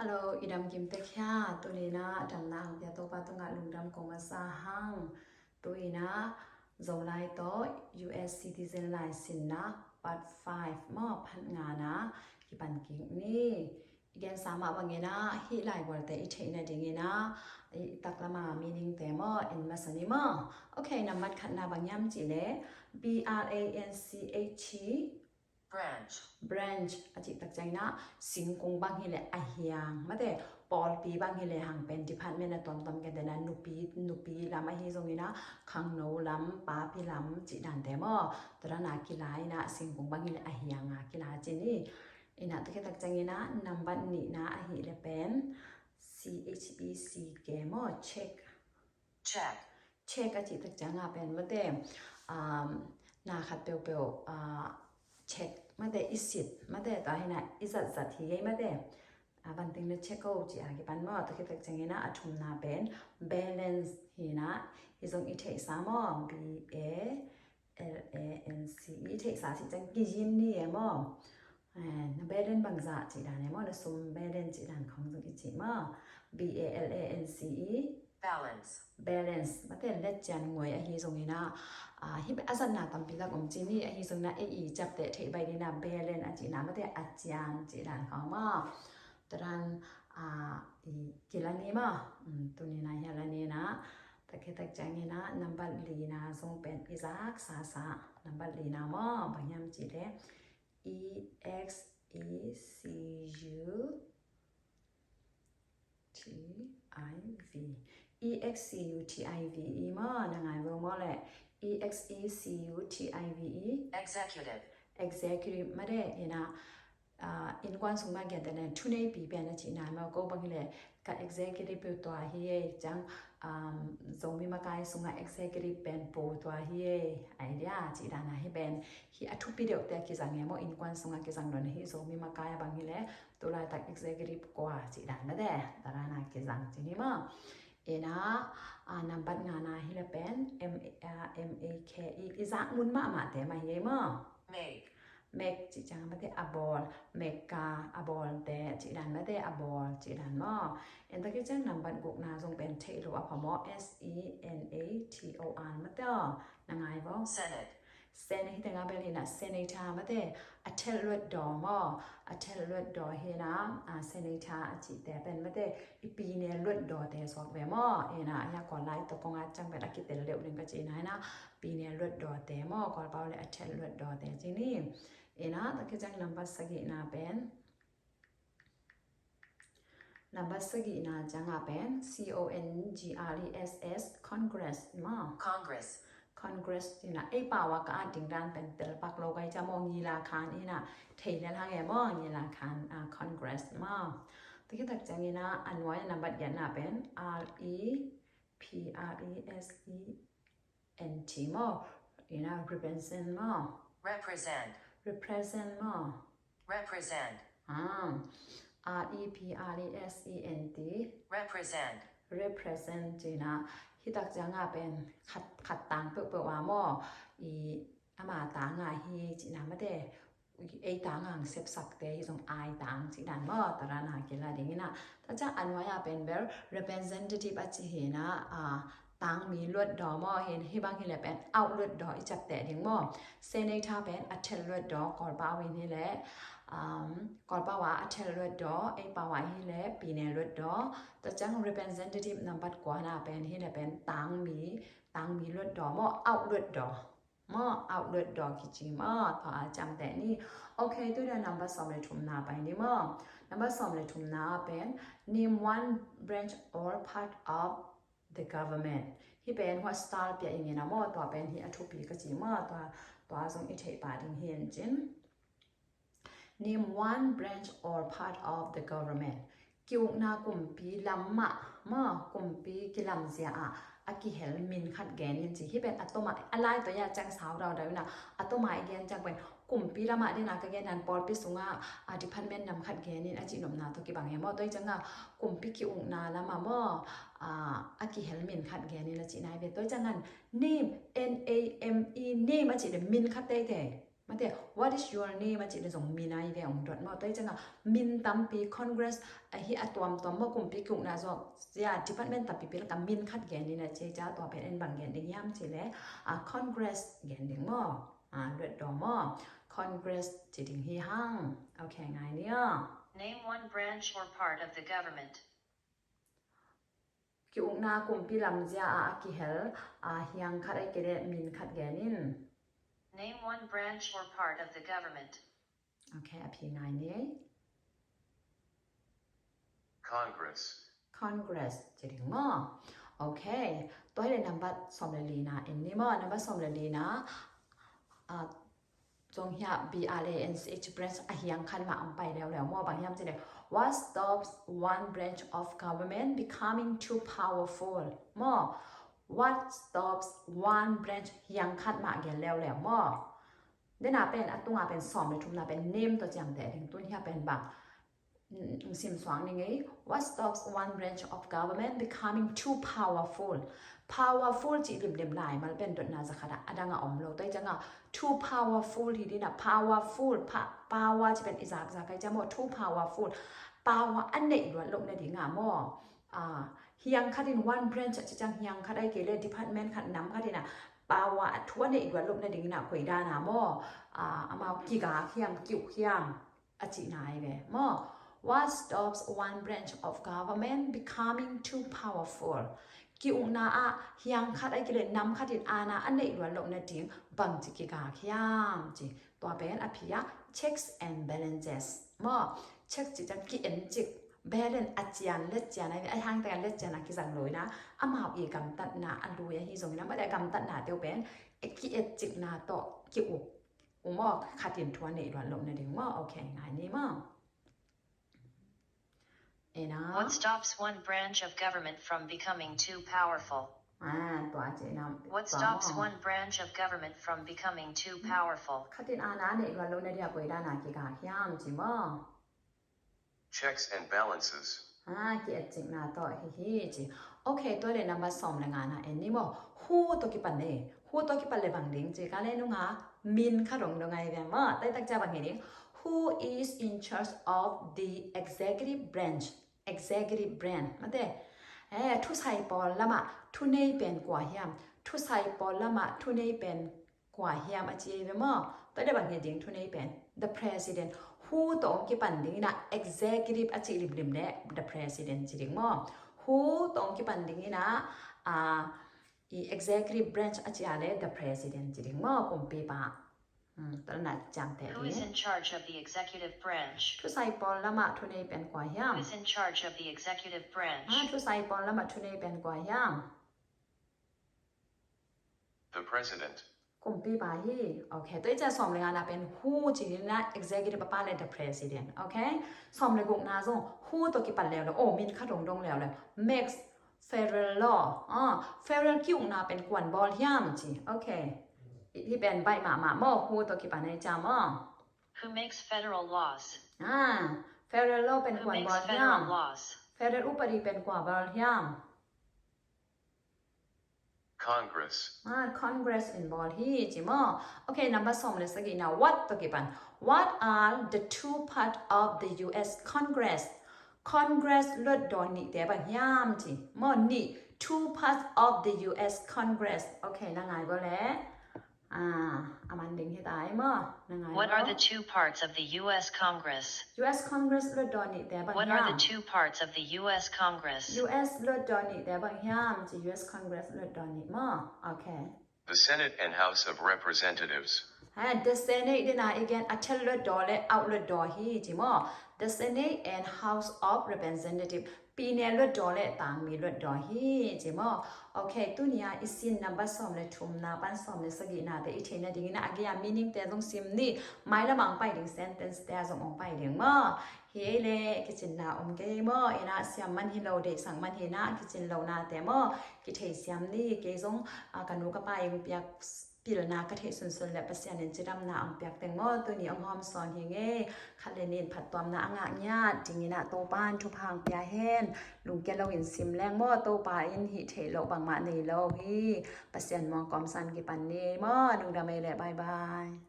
ฮัลโหลอีดำกิมเตค่าตัวนี้นะดำนางเดียตัวปาตัวงานลุงดำกงมาซาฮังตัวนี้นะโจไลโต US Citizen License นะปัด5มอพันงานนะที่ปันกิ่งนี่อีกอย่างสามารถบางเงี้ยนะฮิไลบอลแต่อีเทนนะดิ่งเงี้ยนะอีตักละมามีนิ่งแต่มอเอ็นมาสนิมอโอเคนับบัดขันนาบางยามจีเล่ BRANCH branch อาจิตตักใจนะสิงคงบางฮิเลอาเฮียงมาแต่ปอลปีบางฮิเลหังเป็น department นะตอมกันแต่นั้นนุปีลำอาฮีตรงนี้นะขังโนลำปาพิลำจิดันแต่มอตระนากีฬานะสิงคงบางฮิเลอาเฮียงอ่ะกีฬาจีนี่อินะตักตักใจนะนับบัดนี้นะอาฮีเลเป็น CHEC มอ check อาจิตตักใจงาเป็นมาแต่นาขัดเปียวเช็คมาแต่อิสิตมาแต่ตาให้นะอิสัตสัตที่มาแต่บันทึกในเช็คเอาจีอากิปันมอตะคิดตักจังนะอัฐมนาเป็น balance ฮีนะฮิซงอิเทสามอ BALANCE อิเทสาสิจังกิจินนี่เอมอนะ balance บางจะจีดานเอมอนะสม balance จีดานของจงอิจิมอ balance มาแต่เล็ดจันงวยฮิซงนี่นะฮิบอาสันนาตัมพิลากอมจีนี่ฮิซงนะจับเตะเทใบนี่นะเบเลนอาจีนะมาแต่อาจารย์จีดานของมาตรันกิลานีมาตัวนี้นะยาลานีนะตะเกตักจังนี่นะนัมบัลลีนะทรงเป็นอิซักซานัมบัลลีนะมาบางยามจีเดEXECUTIV มานังไงวงมาแหละ executive มาได้นะอินกวนสงมาเกี่ยแต่เนี่ยทุนในปีเป็นจีนายมาก็บางทีเลยกับ executive ตัวเฮียจังทรงมีมาไกลสงมา executive เป็นปูตัวเฮียไอเดียจีดานะให้เป็นที่อทุปีเดียวแต่กิจังเงี้ยมออินกวนสงมากิจังโดนที่ทรงมีมาไกลบางทีเลยตัวลายตัก executive กว่าจีดานไม่ได้แต่ละนากิจังจีนี่มานับบัดงานาฮิเลเป็น MAKE อิจักมุนมาแต่มาเฮียมาmake จีจังมาแต่abol meka abol แต่จีดันมาแต่abol จีดันมอเอ็นตะกี้จังนำบัดกุกนาทรงเป็นเทโลอะพอมอ SENATOR มาแต่นางไงบ่ Senate ที่แต่งาเป็นนะ Senator มาแต่อัเทลวดดอมออัเทลวดดอเฮนะSenator จีแต่เป็นมาแต่อีปีเนี่ยลวดดอแต่สอกแวมอนะอยากก่อนไล่ตกงาจังเป็นอากิเตเร็วนึงก็จีนะปีเนี่ยลวดดอแต่มอก่อนเปล่าเลยอัเทลวดดอแต่จีนี่นะตะกี้จังนับบัสกีนาเป็นนับบัสกีนาจังอาเป็น CONGRESS Congress มา Congress นี่นะป่าวกาดิ่งด้านเป็นเตลปักโลกไอจะมองยีลาคานนี่นะเทเลทางแอมองยีลาคานCongress มาตะกี้ตักจังนี่นะอันไว้นับบัดยันนาเป็น REPRESENT มานี่นะ represent มา represent มา represent represent จีนะที่ตักจังอาเป็นขัดต่างเปิดว่ามออามาต่างฮีจีนะไม่ได้ต่างเสพสักแต่ที่ตรงต่างจีดันมอตระนาเกลาดิ่งนะถ้าจะอันว่าเป็นแบบ representative อาจีเห็นะต่างมีลวดดอมอเห็นให้บางทีแหละเป็นเอาลวดดอจับแต่ดิ่งมอเซเนต้าเป็นอัเทลลวดดอก่อนป้าวินนี่แหละก่อนป้าว่าอัเทลลวดดอป้าว่าให้แหละปีเนลวดดอแต่จัง representative นำบัดกว่านะเป็นให้แหละเป็นต่างมีลวดดอมอเอาลวดดอมอเอาลวดดอกิจิมอต่อจำแต่นี่โอเคตัวเดียวนำบัดสองเลยทุ่มนาไปนี่มอนำบัดสองเลยทุ่มนาเป็น name one branch or part of the government ที่เป็นว่า style เปียอย่างเงี้ยนะมอตัวเป็นที่อทุปีก็จีมอตัวทรงอิเทปาดิงเฮียนจิน name one branch or part of the government กิวนากุมปีลำมะมอกุมปีกิลำเสียอากิเฮลมินขัดแกนยินจีที่เป็นอัตโตมาอะไรตัวอย่างจังสาวเราได้นะอัตโตมาเดียนจังเป็นกลุ่มปีละมาได้นะก็แกนันปอลปิสุงาดิพันเมนนำขัดแกนนี่อาจินมนาตัวกี่บางอย่างมอตัวจังกลุ่มปีกิอุงนาละมามออากิเฮลมินขัดแกนนี่ละจีนายเป็นตัวจังงั้น name name อาจิเดมินขัดได้แต่ mà thế what is your name mà chỉ là dùng min ai về ông đợt mà tới chẳng à min tam pi congress hi atom mà cùng pi cũng là do ya department tam pi là cái min khát gen đi là chế cha tòa bên anh bằng gen đi yam chỉ lẽ congress gen đi mà luật đó mà congress chỉ định hi hang ok ngay nhá Name one branch or part of the government. kiểu na cùng pi làm ra ki hel hiang khát ai cái min khát genin Name one branch or part of the government. ok api ngay nhé Congress chỉ định mà ok tôi là number som là lina in ni mà number som là lina trong hiện BRANCH branch hiang khăn mà ông bay leo mà bằng hiam chỉ này what stops one branch of government becoming too powerful mà what stops one branch hiang khăn mà gen leo mà đây làเป็นอันตัวเป็นsomเลยทุกน่ะเป็น name ตัวจังแต่ถึงตัวนี้เป็นบังซิมสว่างนี่ไง what stops one branch of government becoming too powerful จีบเด็มหลายมันเป็นตัวน่าจะขนาดดังอ่อมเราได้จังอ่ะ too powerful ทีนี้นะ power จะเป็นอีสากใครจะหมด too powerful power อันไหนด้วยลงในที่งามอ่ะเฮียงคัดin one branch จะจังเฮียงคัดได้เกลือ department คัดน้ำคัดนี่นะ power ทั่วในด้วยลงในที่งาคุยด้านะหม้อมากี่กาเฮียงกิ่วเฮียงจีนายแบบหม้อWhat stops one branch of government becoming too powerful? กิอุนาอะเฮียงคัดไอ้กิเลนนำคัดอินอาณาอันไหนล้วนลงในทิ้งบังจิกิกาขยามจีตัวเป็นอภิยะ checks and balances มั่ว check จิจังกิเอ็นจิก balance อาจารย์เล็ดจานไอ้ห้างแต่เล็ดจานะกิสังเลยนะอามาอีกำตัดนาอันรู้ยังฮิซงนะไม่ได้กำตัดนาเตียวเป็นไอ้กิเอ็นจิกนาโตกิอุมั่วคัดอินทัวในล้วนลงในทิ้งมั่วโอเคง่ายนี่มั่วWhat stops one branch of government from becoming too powerful? What stops one branch of government from becoming too powerful? Checks and balances. Okay, tôi để number som là ngana any mo. Who to ki pan le bang ding chỉ cái lên nga min khá rong dong ai vậy mà tay tak cha bang hình who is in charge of the executive branch mà thế thu sai bol lama thu nei pen kwa hiam thu sai bol lama thu nei pen kwa hiam a chi ve mo tay da bang ding thu nei pen the president who to ki pan ding na executive a chi lim le the president chi ding mo who to ki pan ding na executive branch a chi ale the president chi ding mo kum pi pa Who is in charge of the executive branch? Thu sai pol lama thu nei pen kwa hiam. Who is in charge of the executive branch? Thu sai pol lama thu nei pen kwa hiam. The president. Kum pi ba hi. Okay, tôiจะสอมเลยนะเป็น who จีนะ executive ป้าเลย the president. Okay? สอมเลยกงนาซง who ตัวกี่ปันแล้วโอ้มินคัดดงแล้วเลย makes federal law. Federal คิวนาเป็นกวนบอลhiam จี Okay. ที่เป็นใบหมาโม่ฮูตัวกี่ปันในจามอ Who makes federal laws? Federal law เป็นกวนบอลยาม Federal อุปรีเป็นกวนบอลยาม Congress. Congress in บอลฮีจิมอ Okay number 2เลยสักกี่นะ What ตัวกี่ปัน What are the two part of the U.S. Congress เลือดดอนนี่แต่บันยามจิมอนี่ two parts of the U.S. Congress Okay นั่งไงก็แล้วWhat are the two parts of the U.S. Congress? U.S. Congress เลือดดอนนี่แต่บันยาม What are the two parts of the U.S. Congress? U.S. เลือดดอนนี่แต่บันยามจิ U.S. Congress เลือดดอนนี่มอ Okay The Senate and House of Representatives. The Senate นี่นะ again อัชเลือดดอและ out เลือดดอฮีจิมอ The Senate and House of Representatives ปีเนี่ยเลือดดอและต่างมีเลือดดอฮีจิมอ Okay ตัวนี้อีสินนับบัตรสอมเลยทุ่มนาปันสอมเลยสกีนาแต่อีเทนเนี่ยดิ้งนะอากิยา meaning แต่ต้องซิมนี่ไม่ละมังไปดิ้ง sentence แต่ส่งออกไปดิ้งมอเฮ้เล่กิจนาอมเกย์มอเอน่าเสียมันฮิโลเดสั่งมันเฮน่ากิจโลนาแต่มอกิเทเสียมนี่เกย์ส่งกันนูกับไปยังเปียกปีละนากระเทศสุนและภาษาเนินจิรำนาอังเปียกแตงโมตัวนี้องหอมสอนเฮงเอคันเลนินผัดตอมนาอ่างญาติจริงนะโตบ้านทุพางเปียเฮนลุงแกเราเห็นซิมแรงโมโตป่าอินหิเทโลบางมาในโลฮีภาษามองกอมสันกิปันเนโมลุงดาเมเลบายบาย